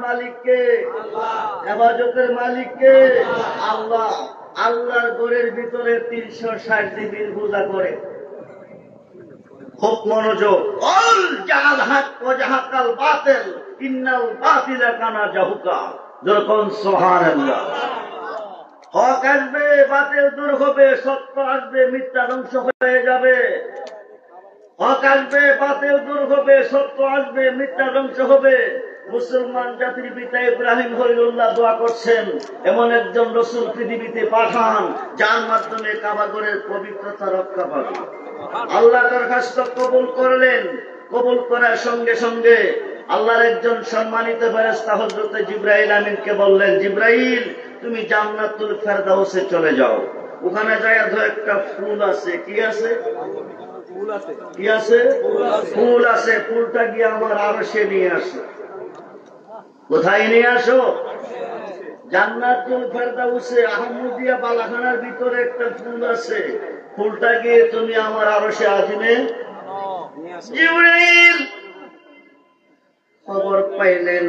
মালিককে, হেফাজতের মালিককে আল্লাহ। আল্লাহর ঘরের ভিতরে 360 দিনের পূজা করে। খুব মনোযোগ। অল জাহাল হক ও জাহাকাল বাতিল ইন্নাল বাতিলা কানা জাহুকা। যখন সুবহানাল্লাহ। হক আসবে, বাতিল দূর হবে, সত্য আসবে, মিথ্যা ধ্বংস হয়ে যাবে। হক আসবে, বাতিল দূর হবে, সত্য আসবে, মিথ্যা ধ্বংস হবে। মুসলমান জাতির পিতা ইব্রাহিম খলিলুল্লাহ দোয়া করছেন, এমন একজন রাসূল পৃথিবীতে পাঠান যার মাধ্যমে কাবা ঘরের পবিত্রতা রক্ষা পাবে। আল্লাহ দরখাস্ত কবুল করলেন। কবুল করার সঙ্গে সঙ্গে আল্লাহর একজন সম্মানিত ফেরেশতা হযরত জিবরাইল আমিনকে বললেন, জিবরাইল তুমি জান্নাতুল ফেরদাউসে চলে যাও। ওখানে যায় একটা ফুল আছে। কি আছে? কি আছে? ফুল আছে। ফুলটা গিয়ে আমার আরশে নিয়ে আসো। কোথায় নিয়ে আসো? জান্নাতুল ফেরদাউসে আহমদিয়া বালাখানার ভিতরে একটা ফুল আছে। ফুলটা গিয়ে তুমি আমার আরশে আজিমে। জিবরাইল খবর পাইলেন,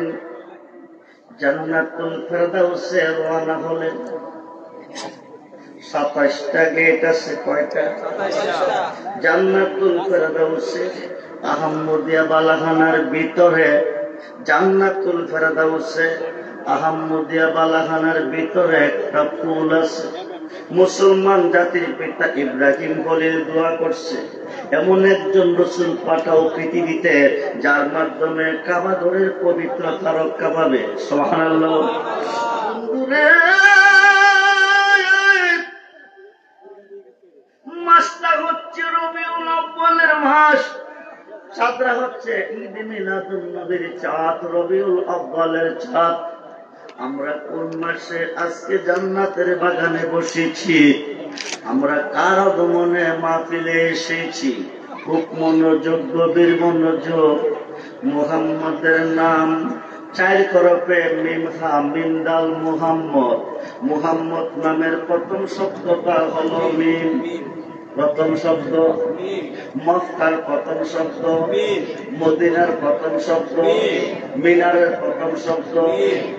জান্নাতুল ফেরদাউসে রওনা হলেন। 27টা গেট আছে। কয়টা? জান্নাতুল ফেরদাউসে আহমদিয়া বালাখানার ভিতরে, জান্নাতুল ফেরদাউসে আহমদিয়া বালাখানার ভিতরে একটা ফুল আছে। মুসলমান জাতির পিতা ইব্রাহিম খলিল দোয়া করছে, এমন একজন রাসূল পাঠাও পৃথিবীতে যার মাধ্যমে কাবা ঘরের পবিত্রতা রক্ষা পাবে। সুবহানাল্লাহ। মাসটা হচ্ছে রবিউল আউয়ালের মাস। চাঁদরা হচ্ছে ঈদ মিলাদুন নবীর চাঁদ, রবিউল আউয়ালের চাঁদ। আমরা কোন মাসে আজকে জান্নাতের বাগানে বসেছি? আমরা কার আগমনে মাহফিলে এসেছি? খুব মনোযোগ, গভীর মনোযোগ। মুহাম্মদের নাম 4 হরফে মিম হা মিম দাল মুহাম্মদ। মুহাম্মদ নামের প্রথম শব্দটা হলো মিম। প্রথম শব্দ মক্কার প্রথম শব্দ, মদিনার প্রথম শব্দ, মিনারের প্রথম শব্দ,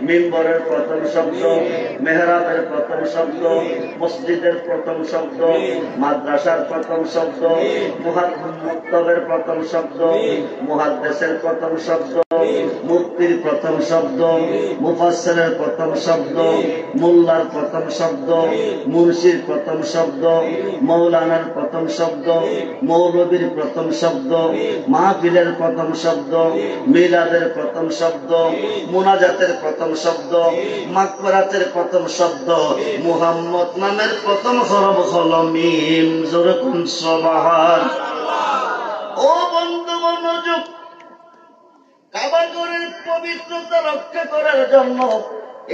মিম্বরের প্রথম শব্দ, মেহরাবের প্রথম শব্দ, মসজিদের প্রথম শব্দ, মাদ্রাসার প্রথম শব্দ, মুহাদ্দিসের প্রথম শব্দ, মুহাদ্দিসের প্রথম শব্দ, মুফতির প্রথম শব্দ, মুফাসসিরের প্রথম শব্দ, মোল্লার প্রথম শব্দ, মুন্সির প্রথম শব্দ, মৌলানার প্রথম শব্দ, মৌলবীর প্রথম শব্দ, মাহফিলের প্রথম শব্দ, মিলাদের প্রথম শব্দ, মুনাজাতের প্রথম শব্দ, মাগফিরাতের প্রথম শব্দ। মুহাম্মদ নামের প্রথম হরফ হলো মিম। জোরে কোন সুবহানাল্লাহ। ও বন্ধু মনোযোগ। কাবা ঘরের পবিত্রতা রক্ষা করার জন্য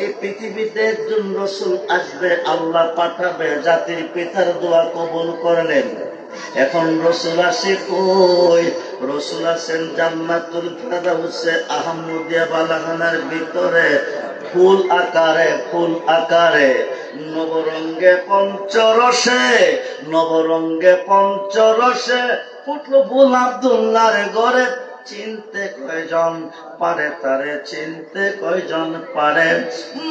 এই পৃথিবীতে একজন রাসূল আসবে, আল্লাহ পাঠাবে। জাতির পিতার দোয়া কবুল করলেন। এখন রাসূল আসে কই? রাসূল আছেন জান্নাতুল ফেরদাউসে আহমদিয়া বালাখানার ভিতরে ফুল আকারে, ফুল আকারে, নবরঙ্গে পঞ্চরসে, নবরঙ্গে পঞ্চরসে ফুটলো ফুল আব্দুল্লাহর ঘরে। চিনতে কয়জন পারে তারে? চিনতে কয়জন পারে?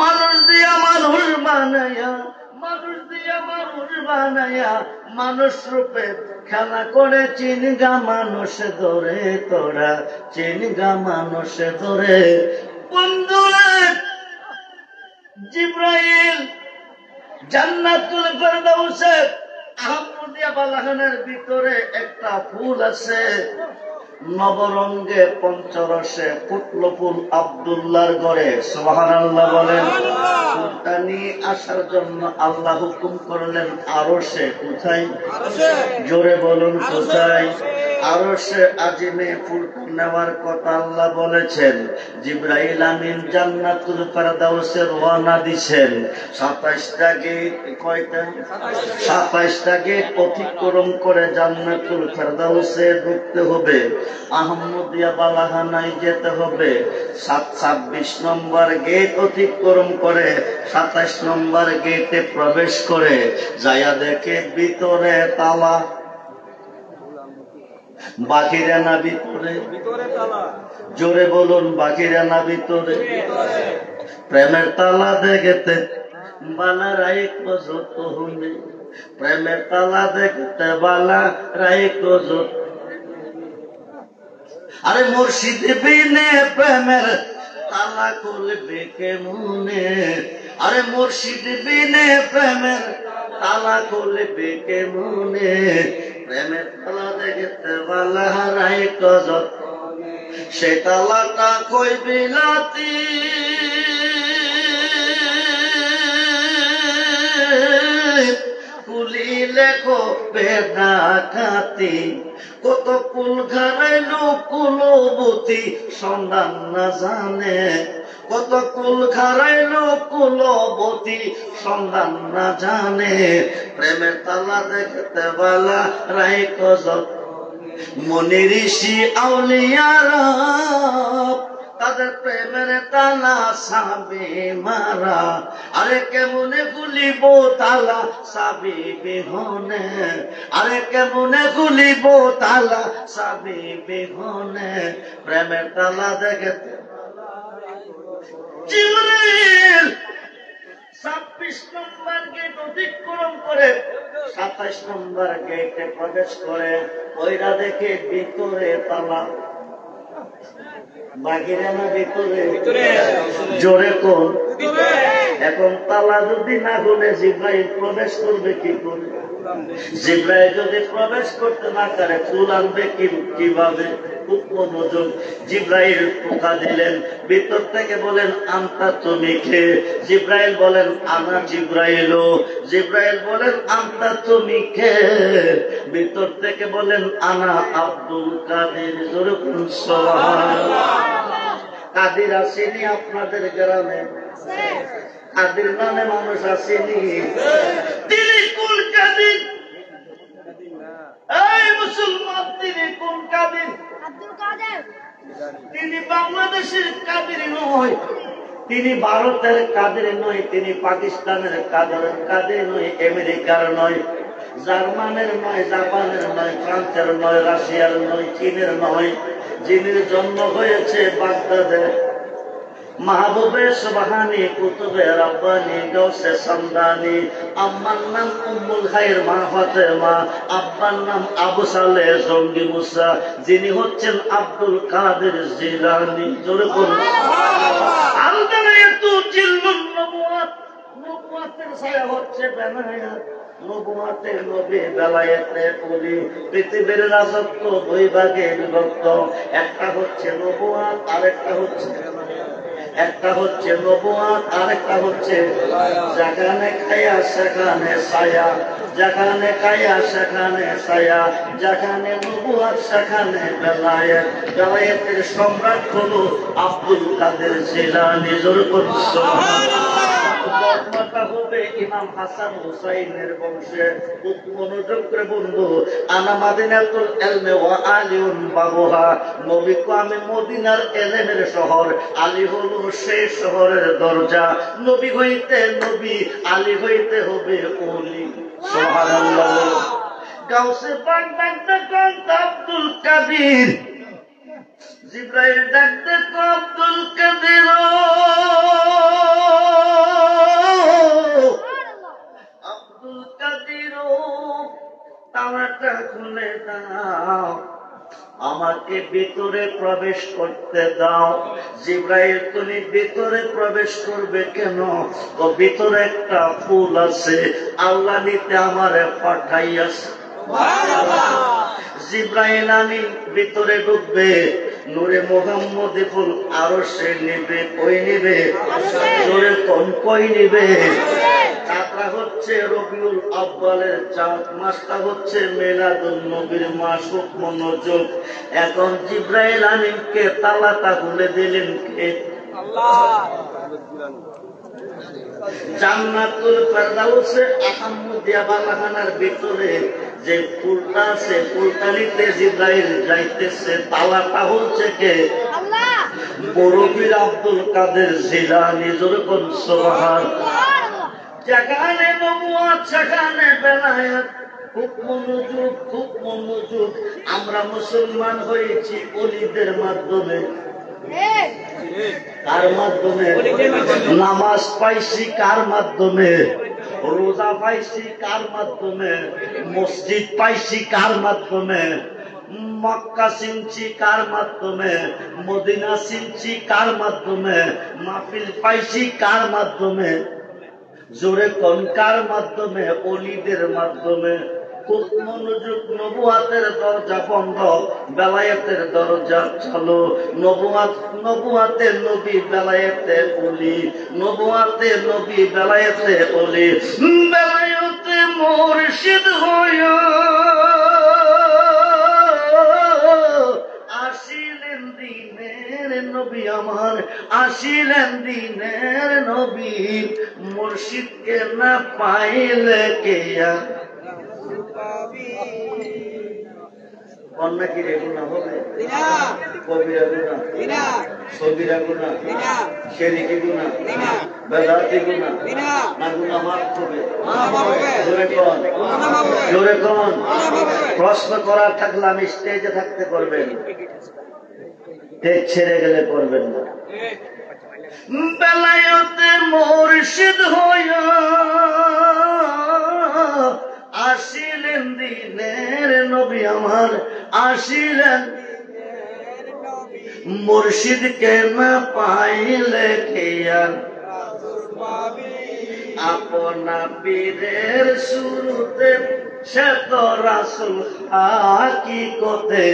মানুষ দিয়া মানুষ বানাইয়া, মানুষ দিয়া মানুষ বানাইয়া, মানুষ রূপে খেলা করে চিনগা মানুষ ধরে। তোরা চিনগা মানুষ ধরে। বন্ধুরা, জিবরাইল জান্নাতুল ফেরদাউসে আহমদিয়া বালাখানার ভিতরে একটা ফুল আছে। নবরঙ্গে পঞ্চরসে ফুটলো ফুল আব্দুল্লাহর ঘরে। সুবহানাল্লাহ বলেন। ফুলটা নিয়ে আসার জন্য আল্লাহ হুকুম করলেন আরশে। কোথায়? জোরে বলুন কোথায়? আরশে আজিমে ফুলটা নেওয়ার কথা আল্লাহ বলেছেন। জিবরাইল আমিন জান্নাতুল ফেরদাউসে রওনা দিছেন। 27টা গেট। কয়টা? 27টা গেট অতিক্রম করে জান্নাতুল ফেরদাউসে ঢুকতে হবে। আহমদিয়া বালাখানায় যেতে হবে। 26 নম্বর গেট অতিক্রম করে 27 নম্বর গেটে প্রবেশ করে যায়া দেখে ভিতরে তালা। বাকিরা না ভিতরে? জোরে বলুন, বাকিরা না ভিতরে? প্রেমের তালা দেখতে বালা রাইকো যত হলে, প্রেমের তালা দেখতে বালা রাইকো যত। আরে মুর্শিদ বিনে প্রেমের তালা খুলবে কেমনে? আরে মুর্শিদ বিনে প্রেমের তালা খুলবে কেমনে? প্রেমের তালা দেখতে বালা রাইকো যত, সে তালাটা কই বিলাতি, কুলি লেখো বেদা খাতি। কত কুল ঘাড়াইলো কুলবতী সন্ধান না জানে, কত কুল ঘাড়াইলো কুলবতী সন্ধান না জানে। প্রেমের তালা দেখতে বালা রাইকো যত, মনি ঋষি আউলিয়ারা তাদের প্রেমের তালা সাবি মারা। আরে কেমনে খুলিব তালা সাবি বিহনে, আরে কেমনে খুলিব তালা সাবি বিহনে? প্রেমের তালা দেখতে জিবরিল 26 নম্বর গেট অতিক্রম করে 27 নম্বর গেটে প্রবেশ করে, ওইরা দেখে ভিতরে তালা। বাকিরা না ভিতরে? জোরে কোন? এখন তালা যদি না খুলে জিব্রাইল প্রবেশ করবে কি করে? জিব্রাইল যদি প্রবেশ করতে না পারে ফুল আনবে কিভাবে? খুব মনোযোগ। জিব্রাইল পোকা দিলেন, ভিতর থেকে বলেন আনতা তুমি কে? জিব্রাইল বলেন আনা জিব্রাইল। জিব্রাইল বলেন আনতা তুমি কে? ভিতর থেকে বলেন আনা আব্দুল কাদের। জোরে বলুন সুবহানাল্লাহ। কাদের আসেনি আপনাদের গ্রামে? কাদের নামে মানুষ আসেনি? তিনি কোন কাদের? এই মুসলমান, তিনি কোন কাদের? আব্দুল কাদের। তিনি বাংলাদেশের কাদের নয়, তিনি ভারতের কাদের নয়, তিনি পাকিস্তানের কাদের নয়, আমেরিকার নয়, জার্মানের নয়, জাপানের নয়, ফ্রান্সের নয়, রাশিয়ার নয়, চীনের নয়। যিনি জন্ম হয়েছে বাগদাদে, মাহবুবে সুবহানি, কুতুবে রাব্বানি, গৌসে সামদানি। আম্মার নাম উম্মুল খায়র মা ফাতেমা, আব্বার নাম আবু সালেহ জঙ্গি মুসা, যিনি হচ্ছেন আব্দুল কাদের জিলানী। জোরে বলুন আলদানায়াতু জিল্লুন নবুয়াত। নবুয়াতের ছায়া হচ্ছে বেলায়েত, নবুয়াতের নবী বেলায়েতে ওলি। পৃথিবীর রাজত্ব দুই ভাগে বিভক্ত, একটা হচ্ছে নবুয়াত, আরেকটা হচ্ছে নবুয়াত, আরেকটা হচ্ছে যেখানে খায়া সেখানে ছায়া, যেখানে খায়া সেখানে ছায়া, যেখানে নবুয়াত সেখানে বেলায়েত। বেলায়েতের সম্রাট হলো আব্দুল কাদের জিলানী। জোরে বলুন সুবহানাল্লাহ। জন্মটা হবে ইমাম হাসান হুসাইনের বংশে। খুব মনোযোগ করে বন্ধু, আনা মাদিনাতুল ইলমি ওয়া আলিউন বাবুহা। নবী কো আমি মদিনার এলেমের শহর, আলী হলো সেই শহরের দরজা। নবী হইতে নবী, আলী হইতে হবে ওলি। সুবহানাল্লাহ। গাউসে পাক ডাকতে কোন আব্দুল কাদের, জিব্রাইল ডাকতে কোন আব্দুল কাদের। আব্দুল কাদের তালাটা খুলে দাও, আমাকে ভিতরে প্রবেশ করতে দাও। জিব্রাইল তুমি ভিতরে প্রবেশ করবে কেন? ও ভিতরে একটা ফুল আছে, আল্লাহ নিতে আমারে পাঠাইয়াছে। জিব্রাইল আমিন ভিতরে ঢুকবে, নূরে মুহাম্মদী ফুল আরো সে নিবে। কই নিবে? নূরে কোন কই নিবে? চাঁদটা হচ্ছে রবিউল আউয়ালের চাঁদ, মাসটা হচ্ছে মিলাদুন নবীর মাস। খুব মনোযোগ। এখন জিব্রাইল আমিনকে তালাটা খুলে দিলেন কে? আল্লাহ। জান্নাতুল ফেরদাউসে আহমদিয়া বালাখানার ভিতরে যে ফুলটা আছে, ফুলটা নিতে জিব্রাইল যাইতেছে, তালাটা হচ্ছে কে? আল্লাহ। বড় পীর আব্দুল কাদের জিলানী। জোরে বলুন সুবহানাল্লাহ। যেখানে নবুয়ত সেখানে বেলায়েত, খুব মনোযোগ, খুব মনোযোগ। আমরা মুসলমান হয়েছি অলিদের মাধ্যমে। কার মাধ্যমে? নামাজ পাইছি কার মাধ্যমে? রোজা পাইছি কার মাধ্যমে? মসজিদ পাইছি কার মাধ্যমে? মক্কা চিনছি কার মাধ্যমে? মদিনা চিনছি কার মাধ্যমে? মাহফিল পাইছি কার মাধ্যমে? জোরে কোন কার মাধ্যমে? অলিদের মাধ্যমে। খুব মনোযোগ। নবুয়াতের দরজা বন্ধ, বেলায়েতের দরজা চালু। নবুয়াতে নবী, বেলায়েতে অলি। নবুয়াতে নবী, বেলায়েতে অলি। বেলায়েতে মুর্শিদ হইয়া আসিলেন দিনের নবী আমার, আসিলেন দিনের নবী। মুর্শিদকে না পাইলে কেয়া কন্যা কি রে গুণা হবে? কবিরা গুণা, সবিরা গুণা, শেরিকি গুণা, বেদাতি গুণা, না গুণা মাফ হবে? জোরে কোন, জোরে কোন। প্রশ্ন করার থাকলে আমি স্টেজে থাকতে করবেন, স্টেজ ছেড়ে গেলে করবেন না। বেলায়েতে মুর্শিদ হইয়া আসিলেন দিনের নবী আমার, আসিলেন। মুর্শিদকে না পাইলে খেয়া আপনা পীরের শুরুতে সে তো রাসূল হাকিকতে।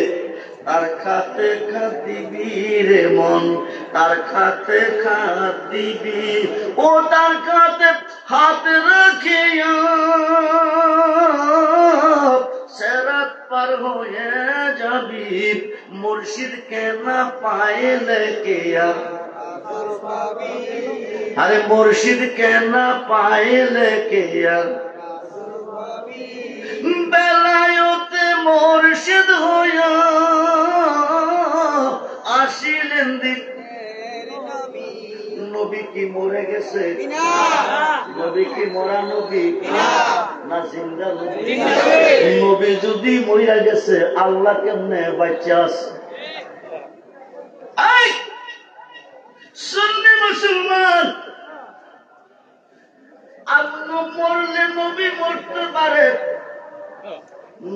তার খাতে খাদিবি রে মন, তার খাতে খাদিবি, ও তার খাতে হাত রাখিয়া সেরাত পার হয়ে যাবি। মুর্শিদকে না পাইলে কেয়া, আরে মুর্শিদকে না পাইলে কেয়া। বেলায়েতে মুর্শিদ হইয়া আসিলেন দিন। নবী কি মরে গেছে? নবী কি মরা নবী না জিন্দা নবী? নবী যদি মরিয়া গেছে, আল্লাহ কেমনে বাচ্চা আছে? সুন্নি মুসলমান, আপনি মরলে নবী মরতে পারে।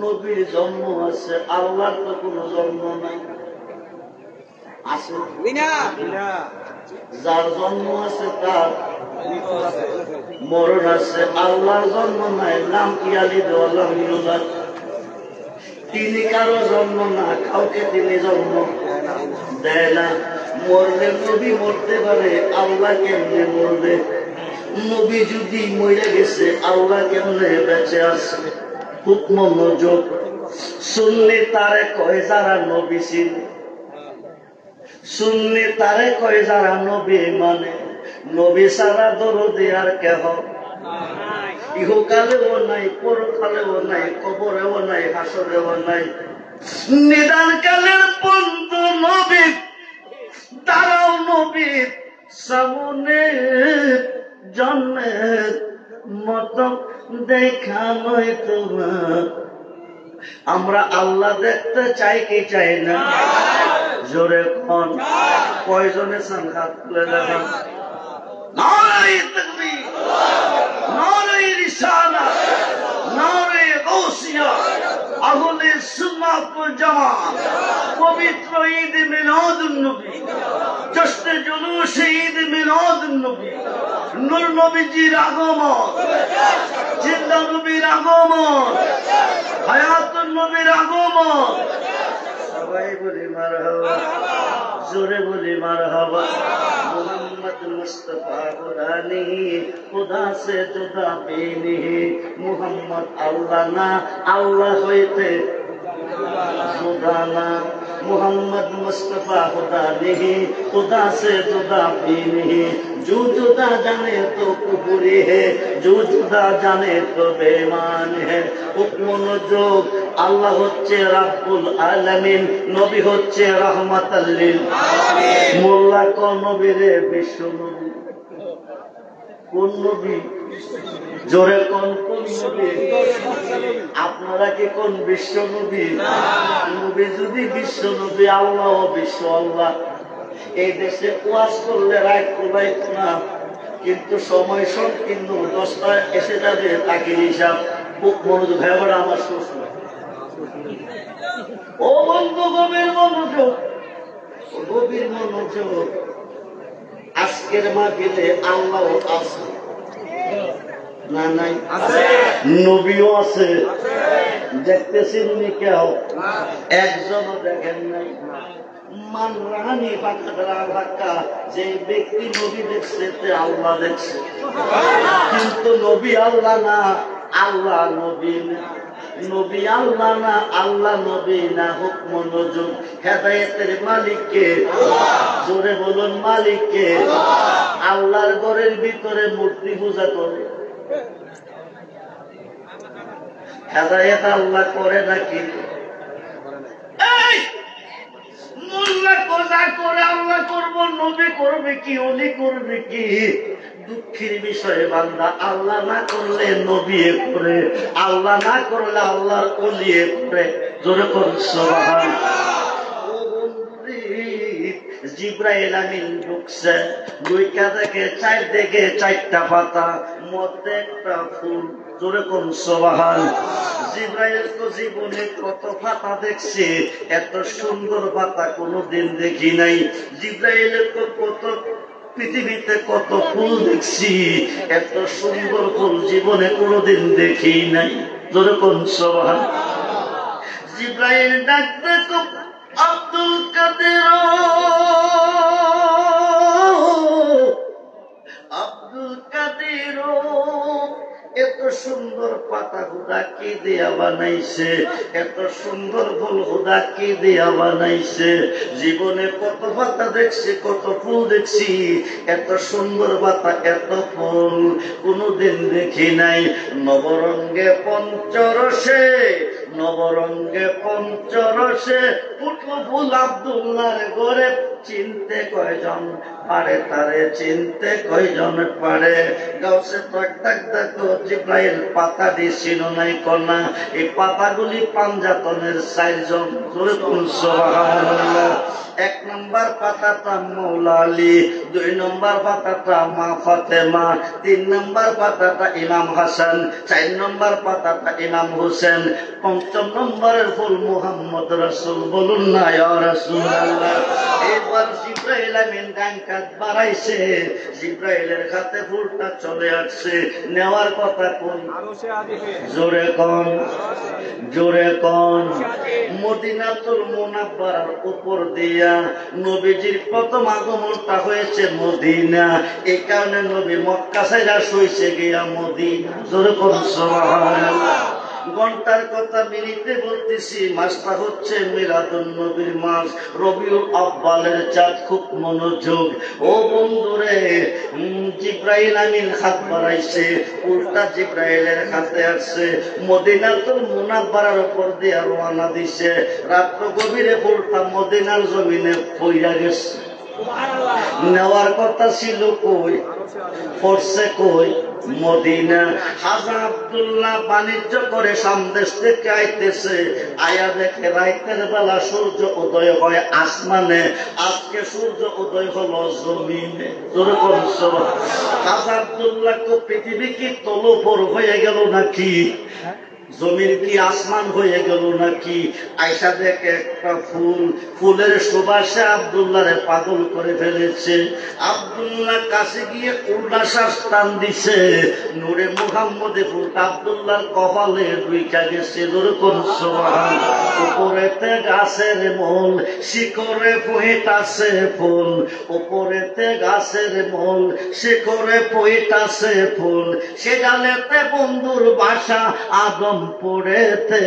নবীর জন্ম আছে, আল্লাহর তো কোনো জন্ম নাই। আছে যার জন্ম আছে তার মরণ আছে, আল্লাহর জন্ম নাই। নাম কি আলী দেওয়াল্লাহ মিনুল্লাহ। তিনি কারো জন্ম না, কাউকে তিনি জন্ম দেয় না। মরলে নবী মরতে পারে, আল্লাহ কেমনে মরবে? নবী যদি মরে গেছে, আল্লাহ কেমনে বেঁচে আছে? খুব মনোযোগ। সুন্নি তারে কয় যারা নবী চিনে, সুন্নি তারে কয় যারা নবী মানে। নবী সারা দরদে আর কেহ ইহকালেও নাই, পরকালেও নাই, কবরেও নাই, হাসরেও নাই। নিদান কালের বন্ধু নবী, তারাও নবী সামনে জন্মের মত দেখা নয় তোমার। আমরা আল্লাহ দেখতে চাই কি চাই না? জোরে কোন, কয়জনে চান? হাত তুলে দেখান। নারে তাকবীর, নারে রিসালাত, নারে গাউসিয়া, আহলে সুন্নাত ওয়াল জামাত। পবিত্র ঈদ মিলাদুন নবী, জশ্নে জুলুস ঈদ মিলাদুন নবী, নূর নবীজির আগমন, জিন্দা নবীর আগমন, হায়াতুন নবীর আগমন। সবাই বলি মারহাবা, জোরে বলি মারহাবা। मोहम्मद मुस्तफा खुदा नहीं, खुदा से जुदा भी नहीं। मोहम्मद अल्लाह ना, अल्लाह होते जुदा ना। मोहम्मद मुस्तफा खुदा नहीं, खुदा से जुदा भी नहीं। जो जुदा जाने तो कुफरी है, जो जुदा जाने तो बेईमान है। उपमनोযোগ, আল্লাহ হচ্ছে রাব্বুল আলামিন, নবী হচ্ছে রাহমাতাল লিল আলামিন। মোল্লা কোন নবীরে বিশ্ব নবী, কোন নবী? জোরে কোন কোন নবী? আপনারা কি কোন বিশ্ব নবী? নবী যদি বিশ্ব নবী, আল্লাহ বিশ্ব আল্লাহ। এই দেশে ওয়াজ করলে রাত কোলাইতো না, কিন্তু সময় সংকীর্ণ, 10টায় এসে যাবে তাকে হিসাব। খুব মনোযোগ হয়ে পড়ে আমার শ্বশুর। ও বন্ধু, গভীর মনোযোগ, গভীর মনোযোগ। আজকের মাহফিলে আল্লাহ আছে না? নাই? নবীও আছে। দেখতেছেন নি কেউ? একজনও দেখেন নাই। মানরানি বাক্কা, যে ব্যক্তি নবী দেখছে তে আল্লাহ দেখছে, কিন্তু নবী আল্লাহ না, আল্লাহ নবী না। নবী আল্লাহ না, আল্লাহ নবী না। হোক মনোযোগ। হেদায়েতের মালিককে, জোরে বলুন মালিককে। আল্লাহর ঘরের ভিতরে মূর্তি পূজা করে। হেদায়েত আল্লাহ করে নাকি? মোল্লা কোজা করে আল্লাহ করব, নবী করবে কি, অলি করবে কি? দুঃখের বিষয়ে বান্দা আল্লাহ না করলে নবী করে, আল্লাহ না করলে আল্লাহর অলি করে। জোরে করুন সুবহানাল্লাহ। ও বন্ধুরে, জিবরাইল আমিন ঢুকছে, দুইটা দেখে চারদিকে 4টা পাতা, মধ্যে একটা ফুল। জোরে কোন সুবহানাল্লাহ। জিবরাইল তো জীবনে কত পাতা দেখছে, এত সুন্দর পাতা কোনোদিন দেখি নাই। জিবরাইলের তো কত পৃথিবীতে কত ফুল দেখছি, এত সুন্দর ফুল জীবনে কোনোদিন দেখি নাই। জোরে কোন সুবহানাল্লাহ। জিবরাইল ডাকতে তো আব্দুল কাদের, আব্দুল কাদের, এত সুন্দর পাতা হুদা কি দিয়া বানাইছে, এত সুন্দর ফুল হুদা কি দিয়া বানাইছে। জীবনে কত পাতা দেখছি, কত ফুল দেখছি, এত সুন্দর পাতা, এত ফুল কোনদিন দেখি নাই। নবরঙ্গে পঞ্চরসে, নবরঙ্গে পঞ্চরসে ফুটলো ফুল আব্দুল্লাহর ঘরে। চিনতে কয়জন পারে তারে, চিনতে কয়জন পারে? গাউসে পাক ডাক দেখো, জিবরাইল পাতা দিছিল নাই কন্যা। এই পাতাগুলি পাঞ্জাতনের 4 জন। জোরে কোন সুবহানাল্লাহ। 1 নম্বর পাতাটা মৌলা আলী, 2 নম্বর পাতাটা মা ফাতেমা, 3 নম্বর পাতাটা ইমাম হাসান, 4 নম্বর পাতাটা ইমাম হোসেন, 5ম নম্বরের ফুল মুহাম্মদ রাসূল। বলুন না ইয়া রাসূলুল্লাহ। এবার জিবরাইল আমিন ডান কাঁধ বাড়াইছে, জিবরাইলের হাতে ফুলটা চলে আসছে। নেওয়ার কথা কোন? জোরে কোন, জোরে কোন? মদিনাতুল মুনাওয়ারার উপর দিয়া নবীজির প্রথম আগমনটা হয়েছে মদিনা। এই কারণে নবী মক্কা ছাইরা শুইছে গিয়া মদিনা। জোরে কোন সুবহানাল্লাহ। ঘন্টার কথা মিনিটে বলতেছি, মাসটা হচ্ছে মিলাদুন নবীর মাস, রবিউল আউয়ালের চাঁদ। খুব মনোযোগ। ও বন্ধুরে, জিবরাইল আমিন হাত বাড়াইছে, উল্টা জিবরাইলের হাতে আসছে, মদিনাতুল মুনাওয়ারার উপর দিয়ে রওনা দিছে। রাত্র গভীরে ফুলটা মদিনার জমিনে পইড়া গেছে। নেওয়ার কথা ছিল কই, পড়ছে কই? মদিনা। হাজা আব্দুল্লাহ বাণিজ্য করে সামদেশ থেকে আইতেছে, আয়া দেখে রাতের বেলা সূর্য উদয় হয় আসমানে, আজকে সূর্য উদয় হলো জমিনে। জোরে কোন সুবহানাল্লাহ। হাজা আব্দুল্লাহ কো পৃথিবী কি তলুপর হয়ে গেল নাকি, জমির কি আসমান হয়ে গেল নাকি? আয়সা দেখে একটা ফুল, ফুলের সুবাসে আব্দুল্লাহরে পাগল করে ফেলেছে। আব্দুল্লাহ কাছে গিয়ে উল্লাশ্বাস টান দিছে, নূরে মুহাম্মদে ফুলটা আব্দুল্লাহর কপালে ঢুইকা গেছে। জোরে কোন সুবহানাল্লাহ। উপরেতে গাছের মূল, শিকড়ে পইতাছে ফুল, উপরেতে গাছের মূল, শিকড়ে পইতাছে ফুল, সে ডালেতে বন্ধুর বাসা আদম পড়েতে,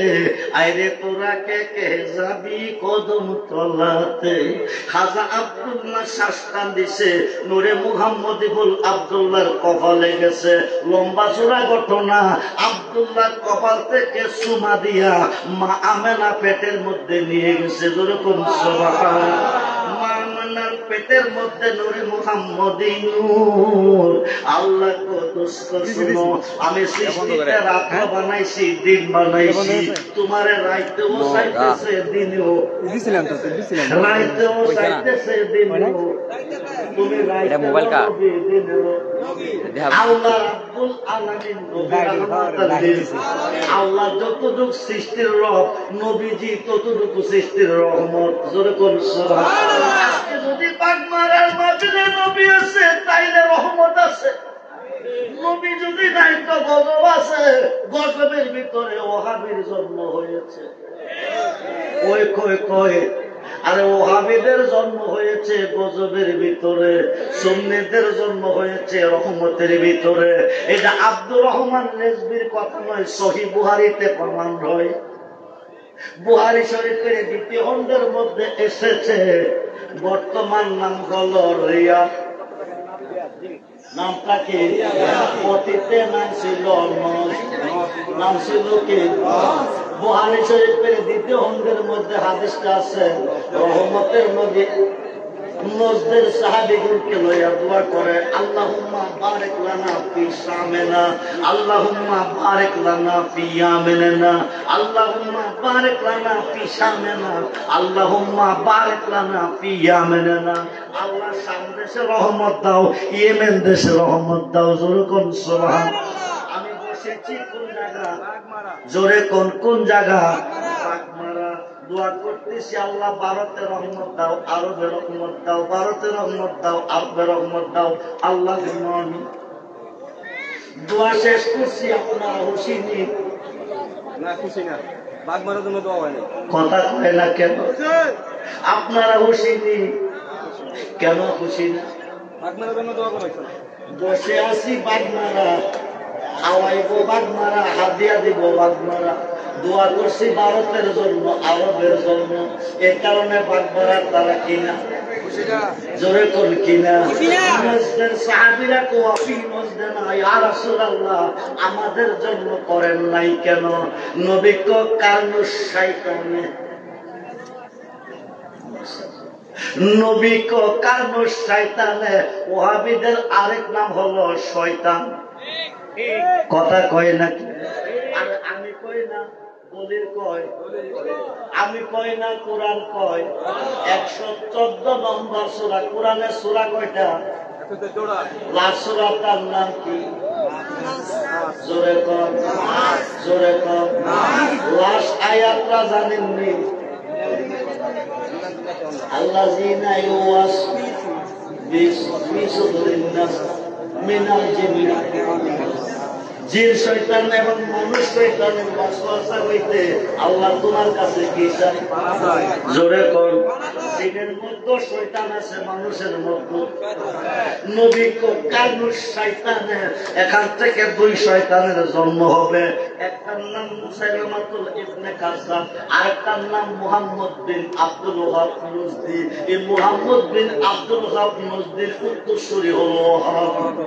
আইরে তোরা কে কে যাবি কদম তলাতে। খাজা আব্দুল্লাহ শ্বাস টান দিছে, নূরে মুহাম্মদি ফুল আব্দুল্লাহর কপালে গেছে। লম্বা চূড়া ঘটনা, আব্দুল্লাহর কপাল থেকে চুমা দিয়া মা আমেনা পেটের মধ্যে নিয়ে গেছে। যেরকম সুবহানাল্লাহ। মা আমেনার পেটের মধ্যে নূরে মুহাম্মদী নূর। আল্লাহ দোস্ত শুনো, আমি সৃষ্টিতে রাত বানাইছি, দিন বানাইছি, তোমার রাইতেও চাইতেছে দিনেও, রাইতেও চাইতেছে দিনেও, তুমি রাইতে নবী দিনেও। আল্লাহ রাব্বুল আলামিন নবী রাহমাতাল লিল, আল্লাহ যতটুকু সৃষ্টির রব, নবীজি ততটুকু সৃষ্টির রহমত। জোরে কোন সুবহানাল্লাহ। আজকে যদি বাগমারার মাঝে নবী আছে তাইলে রহমত আছে, নবী যদি নাই তো গজব আছে। গজবের ভিতরে ওহাবীর জন্ম হয়েছে। কয় কয় কয় আরে ওহাবীদের জন্ম হয়েছে গজবের ভিতরে, সুন্নিদের জন্ম হয়েছে রহমতের ভিতরে। এটা আব্দুর রহমান রেজভির কথা নয়, সহিহ বুখারীতে প্রমাণ হয়। বুখারী শরীফের দ্বিতীয় খণ্ডের মধ্যে এসেছে। বর্তমান নাম হলো রিয়াদ, নামটা কি? অতীতে নাম ছিল নাম ছিল কি? বুখারী শরীফের দ্বিতীয় খণ্ডের মধ্যে হাদিসটা আছে। রহমতের নবী মসজিদের সাহাবীদেরকে লইয়া দোয়া করে, আল্লাহুম্মা বারিক লানা ফি শামিনা, আল্লাহুম্মা বারিক লানা ফি ইয়ামিনা, আল্লাহুম্মা বারিক লানা ফি শামিনা, আল্লাহুম্মা বারিক লানা ফি ইয়ামিনা। আল্লাহ শাম দেশে রহমত দাও, ইয়েমেন দেশে রহমত দাও। জোরে কোন সুবহানাল্লাহ। আমি বসেছি কোন জায়গা? জোরে কোন কোন জায়গা? বাগমারা। দোয়া করতেছি, আল্লাহ ভারতে রহমত দাও, আরবে রহমত দাও, ভারতে রহমত দাও, আরবে রহমত দাও। আল্লাহ দোয়া শেষ করছি, আপনারা খুশি নি? না খুশি না, বাগমারার জন্য দোয়া হয় না। কথা কয় না কেন? আপনারা খুশি নি কেন? খুশি না? বাগমারার জন্য দোয়া করাইছো। বসে আছি বাগমারা, খাওয়াইব বাগমারা, হাদিয়া দিব বাগমারা। দোয়া করছি ভারতের জন্য, আরবের জন্য। এই কারণে বাগমারার তারা কিনা জোরে কোন কিনা? মসজিদের সাহাবীরা কোয়াফি মসজিদে না, ইয়া রাসূলুল্লাহ আমাদের জন্য করেন নাই কেন? নবী কো কারণু শয়তানে, নবী কো কারণু শয়তানে। ওহাবীদের আরেক নাম হলো শয়তান। কথা কয় নাকি? আর আমি কই না, দলিল কয়, আমি কই না, কোরআন কয়। 114 নম্বর সূরা, কোরআনের সূরা কয়টা? লাস্ট সূরাটার নাম কি? জোরে কর, জোরে কর। লাস্ট আয়াতটা জানেননি? আল্লাযীনা ইউওয়াসবিসুনা মিনাল জিন্নি, জিন শয়তান এবং মানুষ শয়তানের ওয়াসওয়াসা হইতে আল্লাহ তোমার কাছে কি চায়? জোরে কর। জিনের মধ্যে শয়তান আছে, মানুষের মধ্যে। নবী কো কারণু শয়তানে, এখান থেকে দুই শয়তানের জন্ম হবে। একটার নাম মুসাইলামাতুল ইবনে কাযযাব, আরেকটার নাম মুহাম্মদ বিন আব্দুল ওয়াহাব নজদি। এই মুহাম্মদ বিন আব্দুল ওয়াহাব নজদির উত্তরসূরি হলো ওয়াহাব।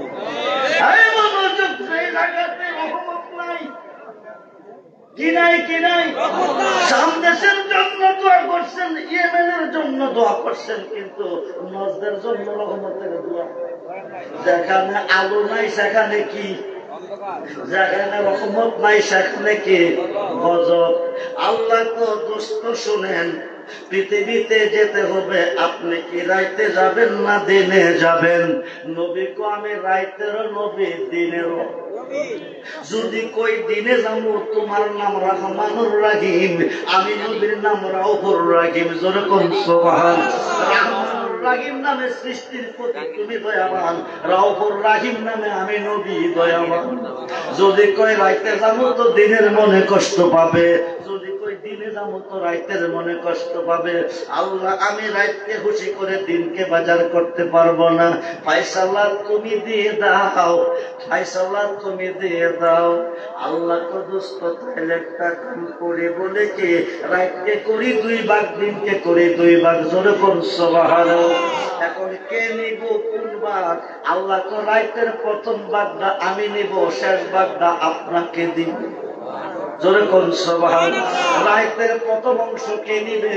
এই মনোযোগ, সেই জায়গাতে রহমত নাই কি নাই? কি নাই? শাম দেশের জন্য দোয়া করছেন, ইয়েমেনের জন্য দোয়া করছেন, কিন্তু নজদের জন্য রহমতের দোয়া। যেখানে আলো নাই সেখানে কি? যেখানে রহমত নাই সেখানে কি? গজব। আল্লাহ তো দোস্ত শুনেন, পৃথিবীতে যেতে হবে, আপনি কি রাইতে যাবেন না দিনে যাবেন? নবী কো আমি রাইতেরও নবী, দিনেরও। যদি কই দিনে যাবো, তোমার নাম রহমানুর রাহিম, আমি নবীর নাম রাউফুর রাহিম। জোরে কোন সুবহানাল্লাহ। রহমানুর রাহিম নামে সৃষ্টির প্রতি তুমি দয়াবান, রাউফুর রাহিম নামে আমি নবী দয়াবান। যদি কই রাইতে যাবো তো দিনের মনে কষ্ট পাবে, যদি কই দিনে যাবো তো রাইতের মনে কষ্ট পাবে। আল্লাহ আমি রাইতকে খুশি করে দিনকে বাজার করতে পারবো না, ফায়সালা তুমি দিয়ে দাও, ফায়সালা তুমি দিয়ে দাও। আল্লাহ তো দোস্ত তাইলে একটা কাম করে বলে কি, রাইতকে করি 2 ভাগ, দিনকে করি 2 ভাগ। জোরে কোন সুবহানাল্লাহ। এখন কে নিব কোন ভাগ? আল্লাহ তো রাইতের প্রথম ভাগটা আমি নিব, শেষ ভাগটা আপনাকে দিব। জোরে কোন সুবহান। রাতের প্রথম অংশ কে নিবে?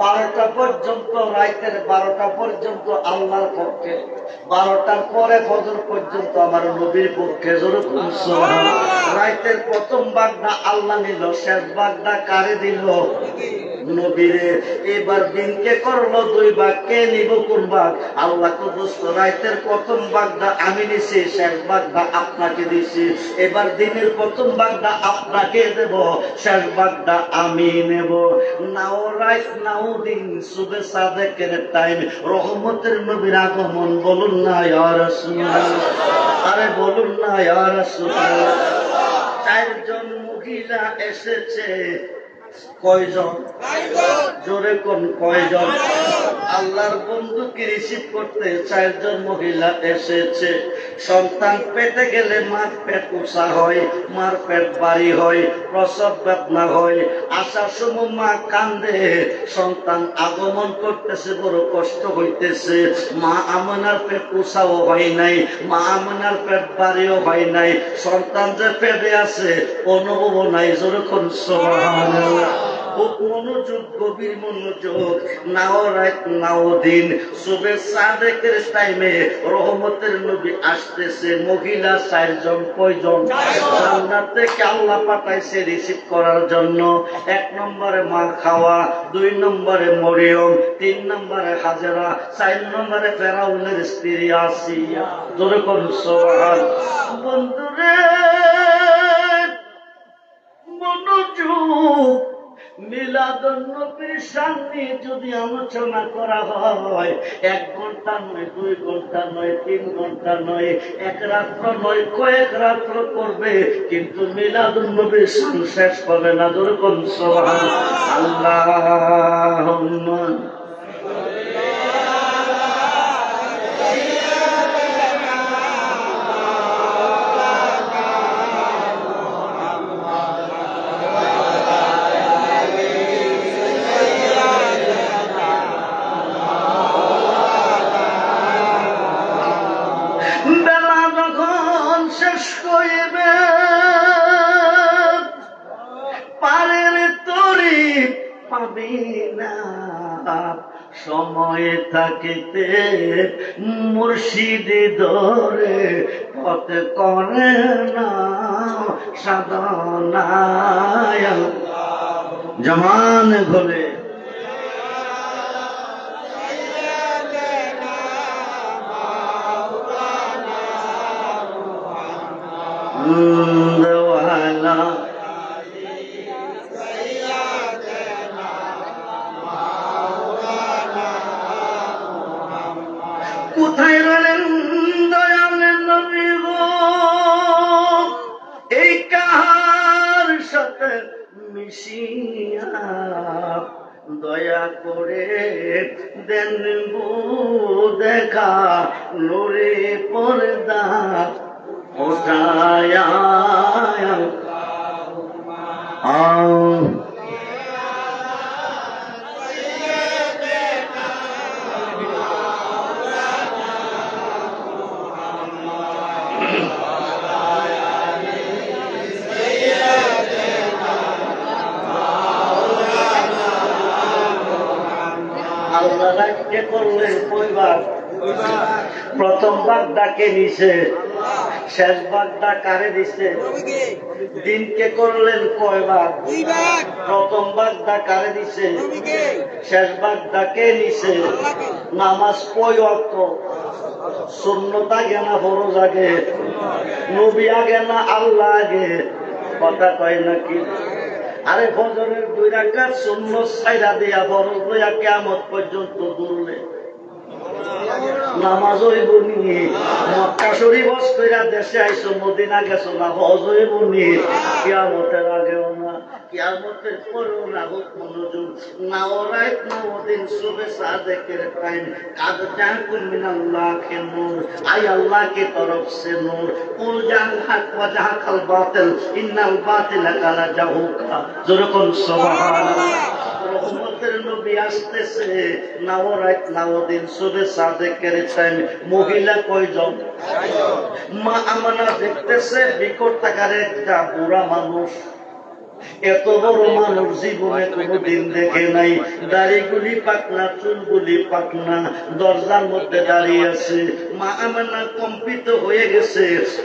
12টা পর্যন্ত, রাতের 12টা পর্যন্ত আল্লাহর পক্ষে, 12টার পরে ফজর পর্যন্ত আমার নবীর পক্ষে। জোরে কোন সুবহান। রাতের প্রথম ভাগটা আল্লাহ নিল, শেষ ভাগটা কারে দিল? নবীরে। এবার দিনকে করলো 2 ভাগ, কে নিব কোন ভাগ? আল্লাহ তো দোস্ত রাতের প্রথম ভাগটা আমি নিছি, শেষ ভাগটা আপনাকে দিছি। এবার দিনের প্রথম ভাগটা আপনাকে দেব, শেষ ভাগটা আমি নেব। নাও রাত নাও দিন, সুবে সাদেকের টাইম, রহমতের নবীর আগমন। বলুন না ইয়া রাসূলুল্লাহ, আরে বলুন না ইয়া রাসূলুল্লাহ। 4 জন মহিলা এসেছে। কয়জন? জোরে কোন কয়জন? আল্লাহর বন্ধুকে রিসিভ করতে 4 জন মহিলা এসেছে। সন্তান পেটে গেলে মার পেট উঁচা হয়, মার পেট বাড়ি হয়, প্রসব বেদনা হয়। আসার সময় মা কান্দে, সন্তান আগমন করতেছে, বড় কষ্ট হইতেছে। মা আমানার পেট উঁচাও হয় নাই, মা আমানার পেট বাড়িও হয় নাই। সন্তান যে পেটে আছে অনুভব নাই। যখন সুবহানাল্লাহ। খুব মনোযোগ, গভীর মনোযোগ। নাও রাত নাও দিন, সুবে সাদেকের টাইমে রহমতের নবী আসতেছে। মহিলা 4 জন। কয়জন? জান্নাত থেকে আল্লাহ পাঠাইছে রিসিভ করার জন্য। 1 নম্বরে মা খাওয়া, 2 নম্বরে মরিয়ম, 3 নম্বরে হাজেরা, 4 নম্বরে ফেরাউনের স্ত্রী আসিয়া। জোরে কোন সুবহান। বন্ধুরে মনোযোগ। মিলাদুন নবীর সামনে যদি আলোচনা করা হয়, 1 ঘন্টা নয়, 2 ঘন্টা নয়, 3 ঘন্টা নয়, 1 রাত্র নয়, কয়েক রাত্র করবে, কিন্তু মিলাদুন নবীর সামনে শেষ হবে না। জোরে কোন সুবহান। আল্লাহুম্মা সময় থাকিতে মুর্শিদ ধরে পথ করে না সাধনায় জমান ঘরে। দেওয়ালা কোথায় রলেন দয়াল নবী গো? এই কাহার সাথে মিশিয়া দয়া করে দেন গো দেখা, নূরে পর্দা ওঠায়া। আল্লাহ রাজ্যে করলেন কয়বার? প্রথম ভাগ ডাকে নিছে, শেষ ভাগ ডাকারে দিছে। দিনকে করলেন কয়বার? প্রথম ভাগ ডাকারে দিছে, শেষ ভাগ ডাকে নিছে। নামাজ কয় ওয়াক্ত? সুন্নত আগে না ফরজ আগে? নবী আগে না আল্লাহ আগে? কথা কয় নাকি? আরে ফজরের 2 রাকাত সুন্নত ছাইরা দিয়া ফরজ লইয়া কিয়ামত পর্যন্ত দৌড়লে নামাজ হইব নি? মক্কা শরীফ হজ কইরা দেশে আইছো, মদিনা গেছো না, হজ হইব নি? কিয়ামতের আগেও না, কিয়ামতের পরেও না। হোক মনোযোগ। নাও রাত নাও দিন, সুবে সাদেকের টাইম। কাদ জাকুল মিনাল্লাহ কে নূর, আই আল্লাহ की तरफ से नूर। कुल जाल हक व जहकल बातिल, इन्नल बातिल काना जाहुका। जोरे कोन सुबहान अल्लाह। রহমতের নবী আসতেছে, নাও রাত নাও দিন, শুভে সাদেকের টাইম। মহিলা কয়জন? মা আমানা দেখতেছে বিকট টাকার একটা বুড়া মানুষ, এত বড় মানুষ জীবনে কোনদিন দেখে নাই। দাড়িগুলি পাকনা, চুলগুলি পাকনা, দরজার মধ্যে দাঁড়িয়ে আছে। মা আমেনা কম্পিত হয়ে গেছে,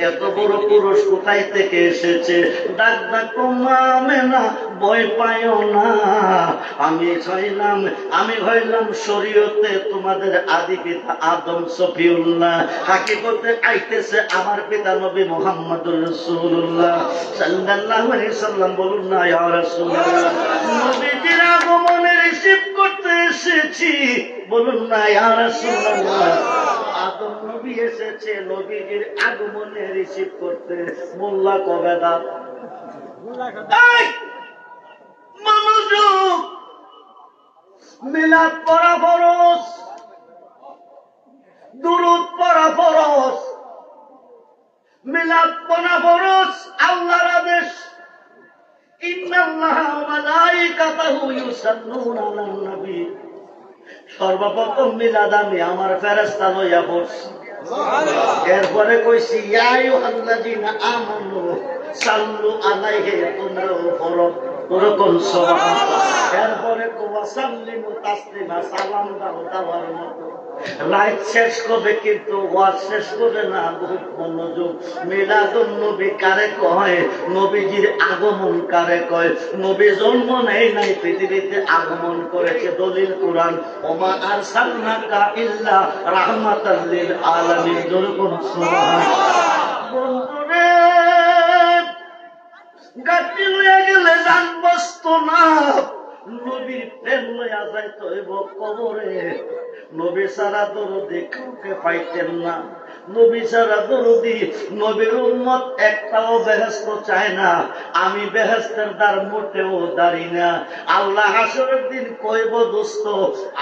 এত বড় পুরুষ কোথায় থেকে এসেছে। ডাক ডাকো মা আমেনা, ভয় পাইও না, আমি হইলাম শরীয়তে তোমাদের আদি পিতা আদম সফিউল্লাহ, হাকিকতে আইতেছে আমার পিতা নবী মুহাম্মদুর রাসূলুল্লাহ সাল্লাল্লাহু আলাইহি সাল্লাম। বলুন না ইয়া রাসূলুল্লাহ, নবীজির আগমনে রিসিভ করতে এসেছি। বলুন না ইয়া রাসূলুল্লাহ, আদম নবী এসেছে নবীজির আগমনে রিসিভ করতে। মোল্লা কবে দাও মনোযোগ, মিলাদ পড়া ফরজ, দুরূদ পড়া ফরজ, মিলাদ পড়া ফরজ, আল্লাহর আদেশ। ইন্নাল্লাহা ওয়া মালাইকাতাহু ইউসাল্লুনা আলান নবী। সর্বপ্রথম মিলাদ আমি আমার ফেরেশতা লইয়া পড়ছি, এরপরে কইছি ইয়া আইয়ুহাল্লাযীনা আমানু সাল্লু আলাইহি, তোমরাও পড়ো, ওরকম সুবহানাল্লাহ। এরপরে ওয়া সাল্লিমু তাসলিমা, সালাম দাও দেওয়ার মতো। রাইট শেষ করবে কিন্তু ওয়াজ শেষ করবে না। বহুত মনোযোগ। মিলাদুন নবী কারে কয়? নবীজির আগমন কারে কয়? নবী জন্ম নেই নাই, পৃথিবীতে আগমন করেছে। দলিল কোরআন, ওমা আরসালনাকা ইল্লা রাহমাতাল লিল আলামিন। যেরকম সুবহানাল্লাহ। বন্ধুরে, গাড়ি লইয়া গেলে যান বসত না, নবীর প্রেম লইয়া যাইতে হইব কবরে। নবী ছাড়া দরদি কাউকে পাইতেন না, নবী ছাড়া দরদি, নবীর উম্মত একটাও বেহেশত চায় না। আমি বেহেশতের দ্বার মোটেও দাঁড়ি না। আল্লাহ হাসরের দিন কইব, দোস্ত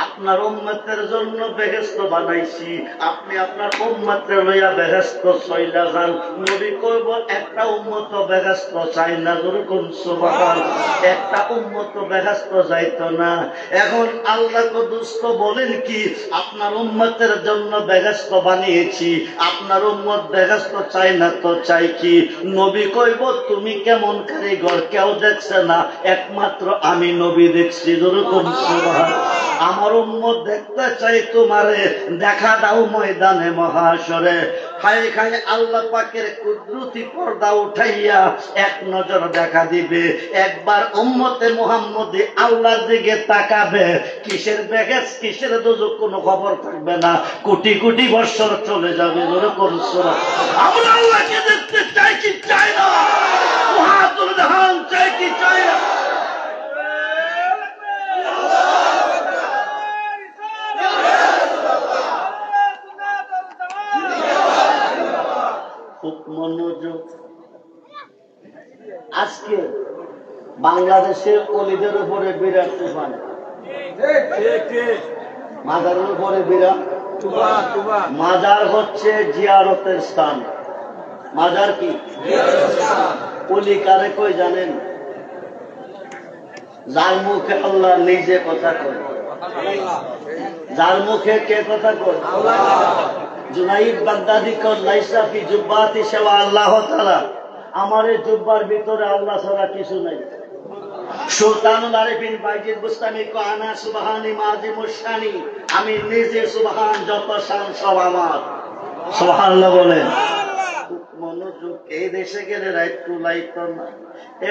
আপনার উম্মতের জন্য বেহেশত বানাইছি, আপনি আপনার উম্মতের লইয়া বেহেশত চইলা যান। নবী কইব, একটা উম্মত বেহেশত চাই না। যেরকম সুবহানাল্লাহ, একটা উম্মত বেহেশত যাইতো না। এখন আল্লাহ কো দোস্ত বলেন কি, আপনার উম্মতের জন্য বেহেশত বানিয়েছি, আপনার উম্মত বেহেশত চাই না তো চাই কি? নবী কইব, তুমি কেমন কারিগর, কেউ দেখছে না, একমাত্র আমি নবী দেখছি। যেরকম সুবহানাল্লাহ। আমার উম্মত দেখতে চাই তোমারে, দেখা দাও ময়দানে মহাশরে। খাই খাই আল্লাহ পাকের কুদরতি পর্দা উঠাইয়া এক নজর দেখা দিবে। একবার উম্মতে মুহাম্মদী আল্লাহর দিকে তাকাবে, কিসের বেহেশ কিসের দোজখ কোনো খবর থাকবে না। কোটি কোটি বছর চলে যাবে। যেরকম সুবহানাল্লাহ। আমরা আল্লাহকে দেখতে চাই কি চাই না? মহাতুল জাহান চাই কি চাই না? খুব মনোযোগ। আজকে বাংলাদেশের অলিদের উপরে বিরাট তুফান, মাজারের উপরে বিরাট। মাজার হচ্ছে জিয়ারতের স্থান। মাজার কি? অলি কারে কই জানেন? যার মুখে আল্লাহ নিজে কথা কয়। যার মুখে কে কথা কয়? জুনাইদ বাগদাদি কল লাইসা ফি জুব্বাতি সেবা আল্লাহ তাআলা। আমার এই জুব্বার ভিতরে আল্লাহ ছাড়া কিছু নাই। সুলতানুল আরিফিন বাইজিদ বুস্তামি কো আনা সুবহানি মাযিমুশ শানি, আমি নিজে সুবহান, যত শান সব আমার। সুবহানাল্লাহ বলেন। মনোযোগ। এই দেশে গেলে একটু লাইতো না,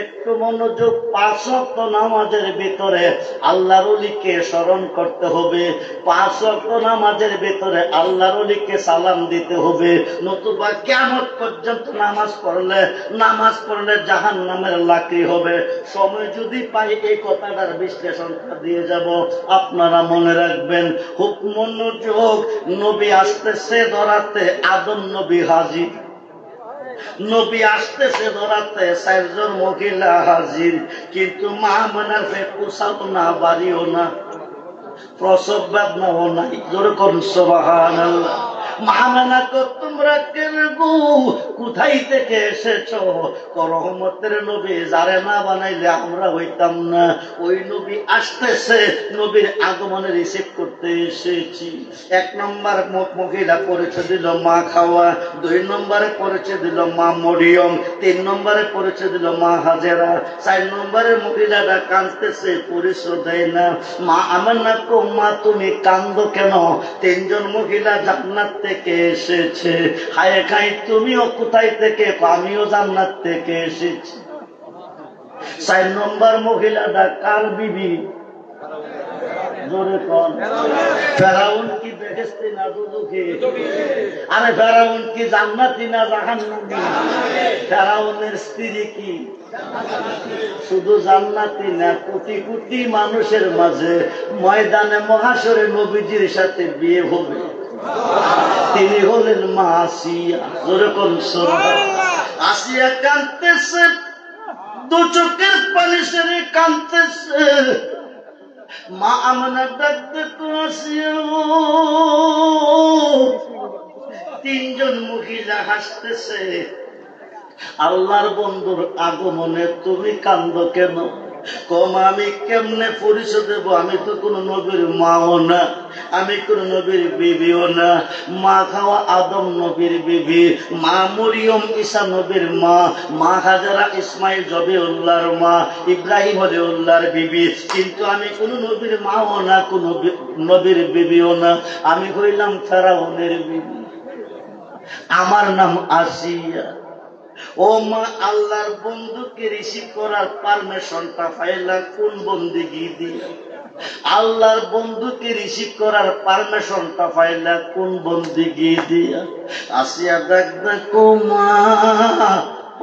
একটু মনোযোগ। 5 ওয়াক্ত নামাজের ভিতরে আল্লাহর ওলিকে স্মরণ করতে হবে। 5 ওয়াক্ত নামাজের ভিতরে আল্লাহর ওলিকে সালাম দিতে হবে। নতুবা কিয়ামত পর্যন্ত নামাজ পড়লে জাহান্নামের লাকড়ি হবে। সময় যদি পাই এই কথাটার বিশ্লেষণটা দিয়ে যাব, আপনারা মনে রাখবেন। খুব মনোযোগ। নবী আসতেছে ধরাতে, আদম নবী হাজির। নবী আসতেছে ধরাতে, 4 জন মহিলা হাজির। কিন্তু মা আমেনার পেট পোষাও না, বাড়িও না, প্রসব বেদনাও নাই। যেরকম সুবহানাল্লাহ। মা আমেনা কো তোমরা কেন গো, কোথায় থেকে এসেছো? রহমতের নবী যারে না বানাইলে আমরা হইতাম না। ওই নবী আসতেছে, নবীর আগমনে রিসিভ করতে এসেছি। 1 নম্বর মহিলা পরিচয় দিল মা খাওয়া, 2 নম্বরে পরিচয় দিল মা মরিয়ম, 3 নম্বরে পরিচয় দিল মা হাজেরা, 4 নম্বরে মহিলাটা কাঁদতেছে, পরিচয় দেয় না। মা আমেনা কো মা তুমি কান্দো কেন? 3 জন মহিলা জান্নাত থেকে এসেছে। হায় খাই তুমিও কোথায় থেকে? আমিও জান্নাত থেকে এসেছি। 4 নম্বর মহিলাটা কার বিবি? জোরে কোন? ফেরাউন কি বেহেশতি না দুজখী? আরে ফেরাউন কি জান্নাতি না জাহান্নামী? ফেরাউনের স্ত্রী কি শুধু জান্নাতি না, কোটি কোটি মানুষের মাঝে ময়দানে মহাশরে নবীজির সাথে বিয়ে হবে। তিনি হলেন মা আসিয়া। জোরে কোন? আসিয়া কাঁদতেছে, 2 চোখের পানি ছেড়ে কাঁদতেছে। মা আমেনা ডাকতে তো আসিয়া, 3 জন মহিলা হাসতেছে। আল্লাহর বন্ধুর আগমনে তুমি কান্দো কেন? কম আমি কেমনে পরিচয় দেব? আমি তো কোন নবীর মাও না, আমি কোন নবীর বিবিও না। মা খাওয়া আদম নবীর বিবি, মা মরিয়ম ঈসা নবীর মা, মা হাজেরা ইসমাইল জবিউল্লাহর মা, ইব্রাহিম হলিউল্লাহর বিবি। কিন্তু আমি কোন নবীর মাও না, কোন নবীর বিবিও না। আমি হইলাম ফেরাউনের বিবি। আমার নাম আসিয়া। ও মা, আল্লাহর বন্ধুকে রিসিভ করার পারমিশনটা পাইলা কোন বন্দেগী দিয়া? আল্লাহর বন্ধুকে রিসিভ করার পারমিশনটা পাইলা কোন বন্দেগী দিয়া? আসিয়া ডাক দেখো মা,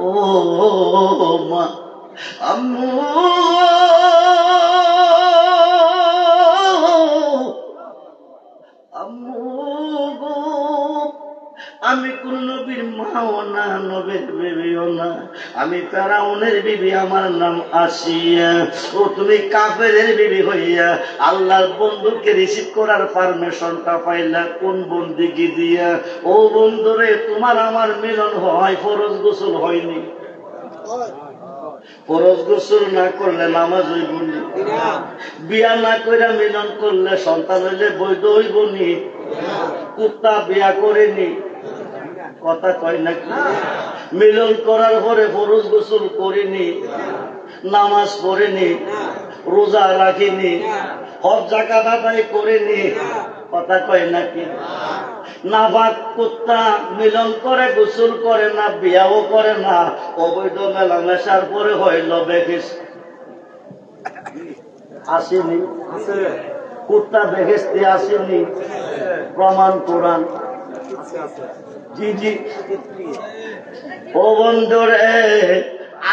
ও মা, আম্মু আম্মু গো, আমি কোন নবীর মাও না, নবীর বিবিও না, আমি ফেরাউনের বিবি। আমার নাম আসিয়া। ও তুমি কাফেরের বিবি হইয়া আল্লাহর বন্ধুকে রিসিভ করার পারমিশনটা পাইলা কোন বন্দেগী দিয়া? ও বন্ধুরে, তোমার আমার মিলন হয়, ফরজ গোসল হয়নি। ফরজ গোসল না করলে নামাজ হইব নি? বিয়া না কইরা মিলন করলে সন্তান হইলে বৈধ হইব নি? কুত্তা বিয়া করেনি, কথা কয় নাকি? মিলন করার পরে ফরজ গোসল করিনি, নামাজ পড়েনি, রোজা রাখিনি, হজ যাকাত আদায় করেনি, কথা কয় নাকি? নাবাক কুত্তা মিলন করে, গোসল করে না, বিয়াও করে না, অবৈধ মেলামেশার পরে হইল বেহেস। আসেনি? কুত্তা বেহেস্তি আসেনি? প্রমাণ কোরআন। জি জি। ও বন্ধুরে,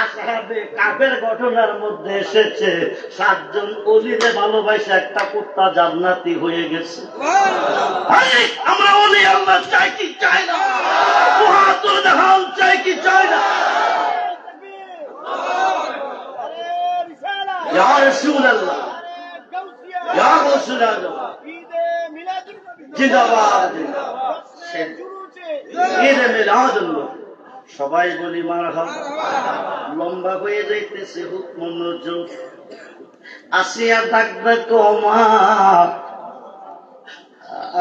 আসহাবে কাফের ঘটনার মধ্যে এসেছে 7 জন ওলিরে ভালোবাসে একটা কুত্তা জান্নাতি হয়ে গেছে। আমরা ওলি আল্লাহ চাই কি চাই না? বাহাদুর দেখান চাই কি চাই না? ইয়া রাসূলুল্লাহ, ইয়া রাসূলুল্লাহ, জিন্দাবাদ, ঈদে মিলাদুল্লাহ। সবাই বলি মারহাবা। লম্বা হয়ে যাইতেছে হুকম নজর। আসিয়া ডাকবে কমা,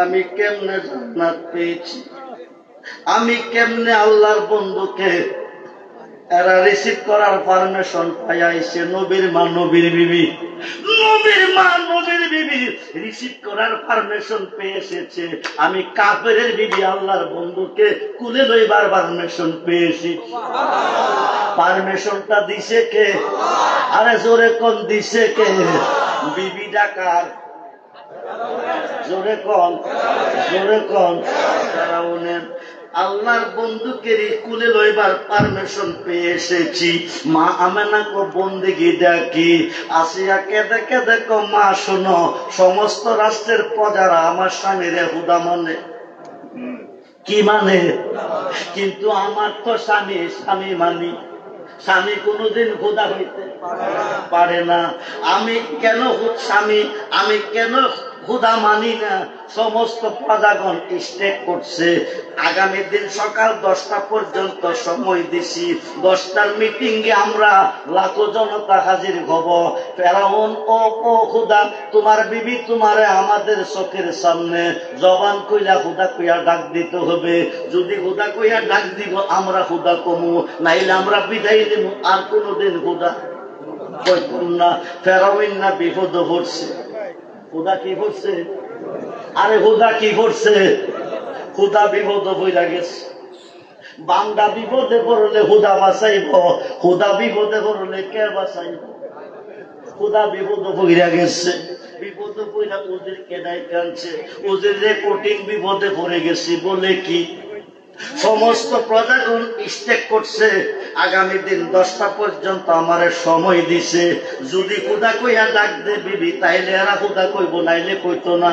আমি কেমনে জান্নাত পেয়েছি? আমি কেমনে আল্লাহর বন্ধুকে এরা রিসিভ করার পারমিশন পাইছে? নবীর মা, নবীর বিবি, নবীর মা, নবীর বিবি রিসিভ করার পারমিশন পেয়ে এসেছে। আমি কাফেরের বিবি আল্লাহর বন্ধুকে কুলে লইবার পারমিশন পেয়েছি। পারমিশনটা দিছে কে? আরে জোরে কোন দিছে কে? বিবি ডাকার জোরে কোন, জোরে কোন? ফেরাউনের। আল্লাহর বন্ধুকে কুলে লইবার পারমিশন পেয়ে এসেছি। মা আমেনা কো বন্দেগী ডাকি। আসিয়া কেঁদে কেঁদে কো মা শোনো, সমস্ত রাষ্ট্রের প্রজারা আমার স্বামীরে হুদা মানে। কি মানে? কিন্তু আমার তো স্বামী, স্বামী মানি। স্বামী কোনদিন খোদা হইতে পারে না। আমি কেন স্বামী, আমি কেন হুদা মানি না। সমস্ত প্রজাগণ স্টেক করছে, আগামী দিন সকাল 10টা পর্যন্ত সময় দিছি, 10টার মিটিং এ আমরা লাখো জনতা হাজির হব। ফেরাউন ও খুদা, তোমার বিবি তোমারে আমাদের চোখের সামনে জবান কইলা খুদা কইয়া ডাক দিতে হবে। যদি খুদা কইয়া ডাক দিব আমরা খুদা কমু, নাইলে আমরা বিদায় দিব, আর কোনদিন খুদা কইতুম না। ফেরাউন না বিপদ পড়ছে। খুদা কি করছে? আরে খুদা কি করছে? খুদা বিপদ বইরা গেছে। বান্দা বিপদে পড়লে খুদা বাঁচাইব, খুদা বিপদে পড়লে কে বাঁচাইব? খুদা বিপদ বইরা গেছে। বিপদ বইরা ওদের কেনাই কানছে, ওদের যে কঠিন বিপদে পড়ে গেছি বলে কি সমস্ত প্রজাগণ স্টেক করছে, আগামী দিন 10টা পর্যন্ত আমার সময় দিছে। যদি খুদা কইয়া ডাক দে বিবি, তাইলে এরা খুদা কইব, নাইলে কইতো না।